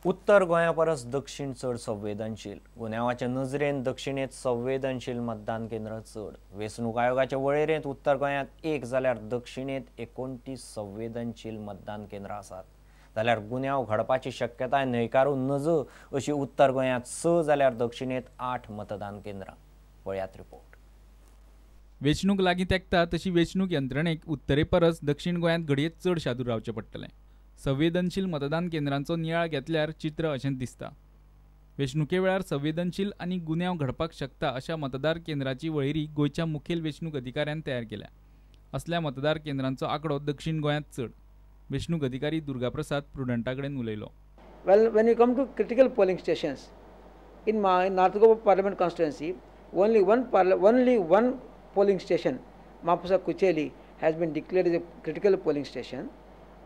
उत्तर गोंया परस दक्षिण चड संवेदनशील गुन्यांवाच्या नजरेन दक्षिणेत संवेदनशील मतदान केंद्र चड वेंचणूक आयोगाच्या वळेरेंत उत्तर गोंयांत 1 जाल्यार दक्षिणेत 29 संवेदनशील मतदान केंद्रां आसात जाल्यार गुन्यांव घडपाची शक्यताय न्हयकारून नज अशी उत्तर गोंयांत 6 जाल्यार दक्षिणेत 8 मतदान केंद्रां पळयात रिपोर्ट। वेंचणूक लागीं तेंकता तशी वेंचणूक यंत्रणेक उत्तरे परस दक्षिण गोंयांत घडये चड शादूर रावचें पडटलें। संवेदनशील मतदान केंद्रांचो नियाळ घेतल्यार चित्र अशें दिसता। वेंचणुके वेळार संवेदनशील आनी गुन्यांव घडपाक शकता अशा मतदार केंद्राची वळेरी गोंयच्या मुखेल वेंचणूक अधिकाऱ्यान तयार केल्या। असल्या मतदार केंद्रांचो आंकडो दक्षिण गोंयांत चड। वेंचणूक अधिकारी दुर्गाप्रसाद प्रुडंटा कडेन उलयलो। Well, when you come to critical polling stations, in my North Goa Parliament constituency, only one polling station, Mapusa Kucheli, has been declared as a critical polling station.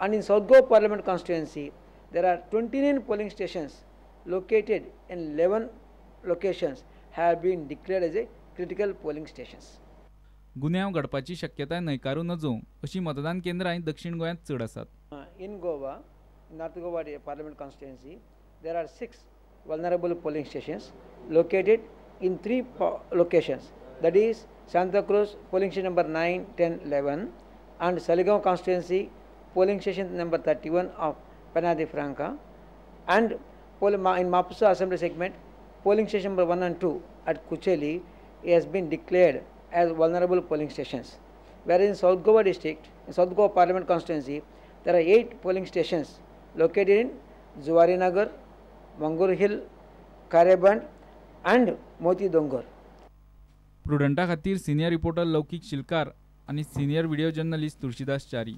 And in South Goa Parliament constituency, there are 29 polling stations located in 11 locations have been declared as a critical polling stations. गुन्यांव घडपाची शक्यताय न्हयकारून नजो अशी मतदान केंद्रांय दक्षिण गोंयांत चड आसात। In Goa, North Goa Parliament constituency, there are 6 vulnerable polling stations located in 3 locations. That is Santa Cruz polling station number 9, 10, 11, and Saligaon constituency polling station number 31 of Penade Franca, and in Mapusa assembly segment polling station number 1 and 2 at Kucheli has been declared as vulnerable polling stations. Whereas in South Goa district, in South Goa Parliament constituency, there are 8 polling stations located in Zuari Nagar, Mangur Hill, Kareband, and Moti Dongar. प्रुडंटा खातीर senior reporter Laukik Shilkar आनी senior video journalist Tulshidas Chari.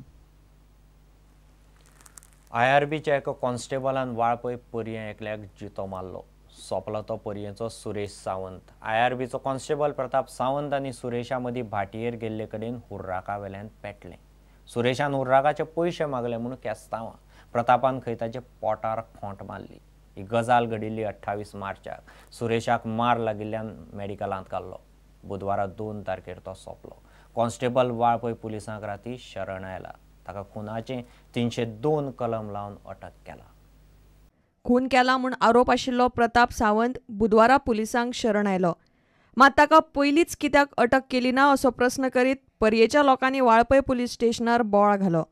IRBच्या एका कॉन्स्टेबलान वाळपय पर्ये एकल्याक जितो मारलो। सोंपलो तो पर्येचो सुरेश सावंत। IRBचो कॉन्स्टेबल प्रताप सावंत आनी सुरेशा मदीं भाटयेर गेल्ले कडेन हुर्राका वेल्यान पेटलें। सुरेशान हुर्राकाचे पयशे मागले म्हूण केस्तांवां। प्रतापान खंय ताचे पोटार खोंट मारली। ही गजाल घडिल्ली 28 मार्चाक। सुरेशाक मार लागिल्ल्यान मेडिकलांत घाल्लो। बुधवारा 2 तारखेर तो सोंपलो। कॉन्स्टेबल वाळपय पुलिसांक राती शरण आयला। ताका खुनाचे 302 कलम लावन अटक केला। खून केला म्हूण आरोप आशिल्लो प्रताप सावंत बुधवारा पुलिसांक शरण आयलो। मात ताका पयलींच कित्याक अटक केली ना असो प्रस्न करीत पर्येच्या लोकांनी वाळपय पुलीस स्टेशनार बोवाळ घालो।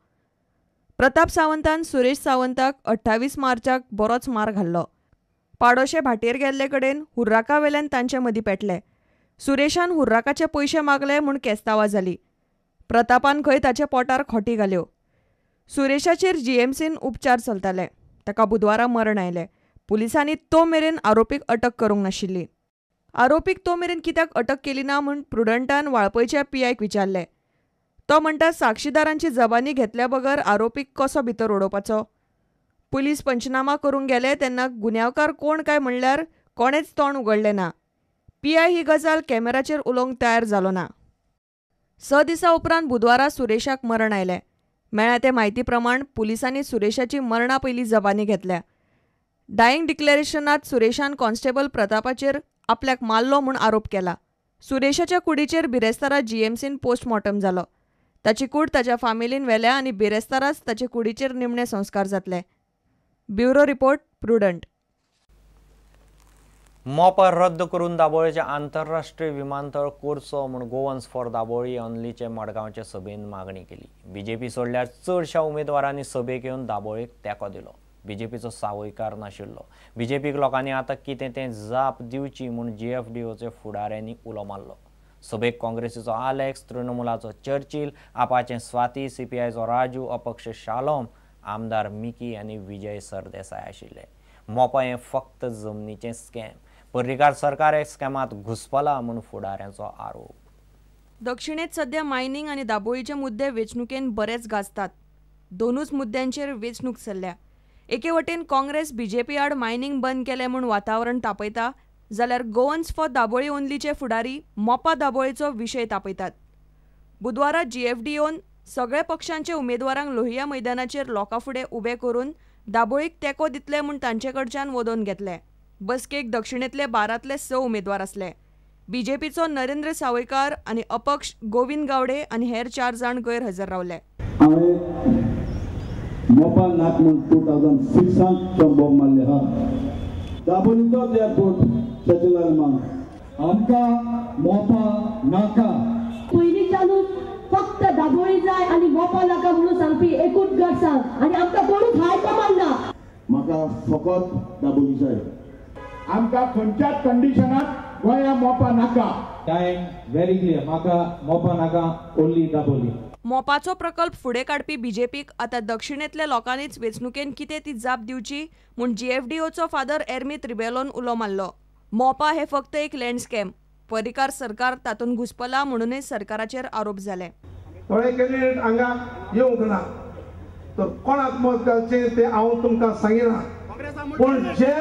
प्रताप सावंतान सुरेश सावंताक 28 मार्चाक बरोच मार घाल्लो। पाडोशे भाटयेर गेल्ले कडेन हुर्राका वेल्यान तांचे मदीं पेटले। सुरेशान हुर्राकाचे पयशे मागले म्हूण केस्तांवां जाली। प्रतापान खंय ताच्या पोटार खोटी घाल्यो। सुरेशाचेर GMCन उपचार चलताले। ताका बुधवारा मरण आयलें। पुलिसांनी तो मेरेन आरोपीक अटक करूंक नाशिल्ली। आरोपीक तो मेरेन कित्याक अटक केली ना म्हूण प्रुडंटान वाळपयच्या PIक विचारलें। तो म्हणटा साक्षीदारांची जबानी घेतल्या बगर आरोपीक कसो भितर उडोवपाचो। पुलीस पंचनामा करूंक गेले तेन्ना गुन्यांवकार कोण काय म्हणल्यार कोणेच तोंड उगडलें ना। PI ही गजाल कॅमेराचेर उलोवंक तयार जालो ना। 6 दिसां उपरांत बुधवारा सुरेशाक मरण आयलें। मेळ्ळ्या ते म्हायती प्रमाण पुलिसांनी सुरेशाची मरणा पयलीं जबानी घेतल्या। डायिंग डिक्लेरेशनांत सुरेशान कॉन्स्टेबल प्रतापाचेर आपल्याक मारलो म्हूण आरोप केला। सुरेशाच्या कुडीचेर बिरेस्तारा GMCन पोस्टमॉर्टम जालो। ताची कूड ताच्या फामिलीन व्हेल्या आनी बिरेस्ताराच ताचे कुडीचेर निमणे संस्कार जातले। Bureau report prudent. मोपा रद्द करून दाबोळेचे आंतरराष्ट्रीय विमानतळ करचो म्हूण गोवन्स फॉर दाबोळी ओन्लीचे मडगांवचे सभेन मागणी केली। BJP सोडल्यार चडशा उमेदवारांनी सभेक येवन दाबोळेक तेंको दिलो। BJPचो सावयकार नाशिल्लो। BJPक लोकांनी आतां कितें तें जाप दिवची म्हूण JFDOचे फुडाऱ्यांनी उलो मारलो। सभेक काँग्रेसीचो आलेक्स, तृणमुलाचो चर्चिल, आपाचे स्वाती, CPIचो राजू, अपक्ष शालोम, आमदार मिकी आनी विजय सरदेसाय आशिल्ले। मोपा हें फक्त जमनीचें स्कॅम। पर्रीकार सरकार हे स्कॅमांत घुस्पला म्हूण फुडाऱ्यांचो आरोप। दक्षिणेत सध्या मायनिंग आनी दाबोळीचे मुद्दे वेंचणुकेन बरेच गाजतात। दोनूच मुद्द्यांचेर वेंचणूक चल्ल्या। एके वटेन काँग्रेस BJP आड मायनिंग बंद केलें म्हूण वातावरण तापयता जाल्यार गोवन्स फॉर दाबोळी ओन्लीचे फुडारी मोपा दाबोळेचो विशय तापयतात। बुधवारा JFDOन सगळे पक्षांचे उमेदवारांक लोहिया मैदानाचेर लोकांफुडें उबे करून दाबोळीक तेंको दितले म्हूण तांचे कडच्यान वोदोन घेतले। बसकेक दक्षिणेंतले 12तले 6 उमेदवार आसले। BJPचो नरेंद्र सावयकार आनी अपक्ष गोविंद गावडे आनी हेर 4 जाण गैरहजर रावले। मोपा नाक म्हूण 2006 बॉम्ब मारले हा दाबोलीचोच एअरपोर्ट सचिन मान आमकां मोपा नाका पयलींच्यानूच फक्त दाबोळी जाय आनी मोपा नाका म्हणून सांगपी एकूच गट सांग आनी आमकां कोणूच हाय कमान ना म्हाका फकत दाबोली जाय आमकां खंयच्याच कंडिशनात गोंया मोपा नाका टायम व्हेरी क्लियर म्हाका मोपा नाका ओन्ली दाबोली मोपाचो प्रकल्प फुडें काडपी बीजेपीक आतां दक्षिणेंतल्या लोकांनीच वेंचणुकेन कितें ती जाप दिवची म्हूण जीएफडीओचो फादर एर्मीत रिबेलोन उलो मारलो. मोपा हे फक्त एक लँड स्कॅम. पर्रीकार सरकार तातूंत घुसपला म्हणूनय सरकाराचेर आरोप जाले. थोडे कॅन्डिडेट हांगा येवंक ना तर कोणाक मत घालचें तें हांव तुमकां सांगिना पूण जे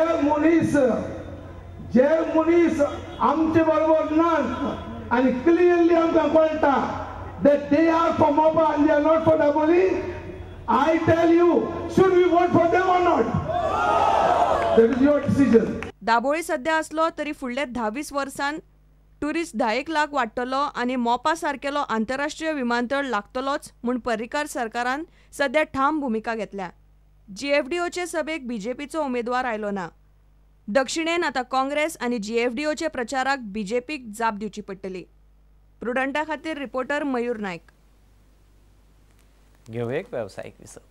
मनीस आमचे बरोबर नात आनी क्लियरली आमकां कळटा that they are for Mopa and they are not for Daboli, I tell you, should we vote for them or not? That is your decision. Dabolim सध्या असलो तरी फुडल्या 10-20 वर्षांत टुरिस्ट 10 लाख वाडटलो आनी मोपा सारकेलो आंतरराष्ट्रीय विमानतळ लागतलोच म्हूण पर्रीकार सरकारान सध्या ठाम भुमिका घेतल्या. जीएफडीओचे सभेक बीजेपीचो उमेदवार आयलो ना. दक्षिणेन आतां काँग्रेस आनी जीएफडीओचे प्रचाराक बीजेपीक जाप दिवची पडटली. प्रुडंटा खातीर रिपोर्टर मयूर नायक. घेऊ एक व्यावसायिक विसप.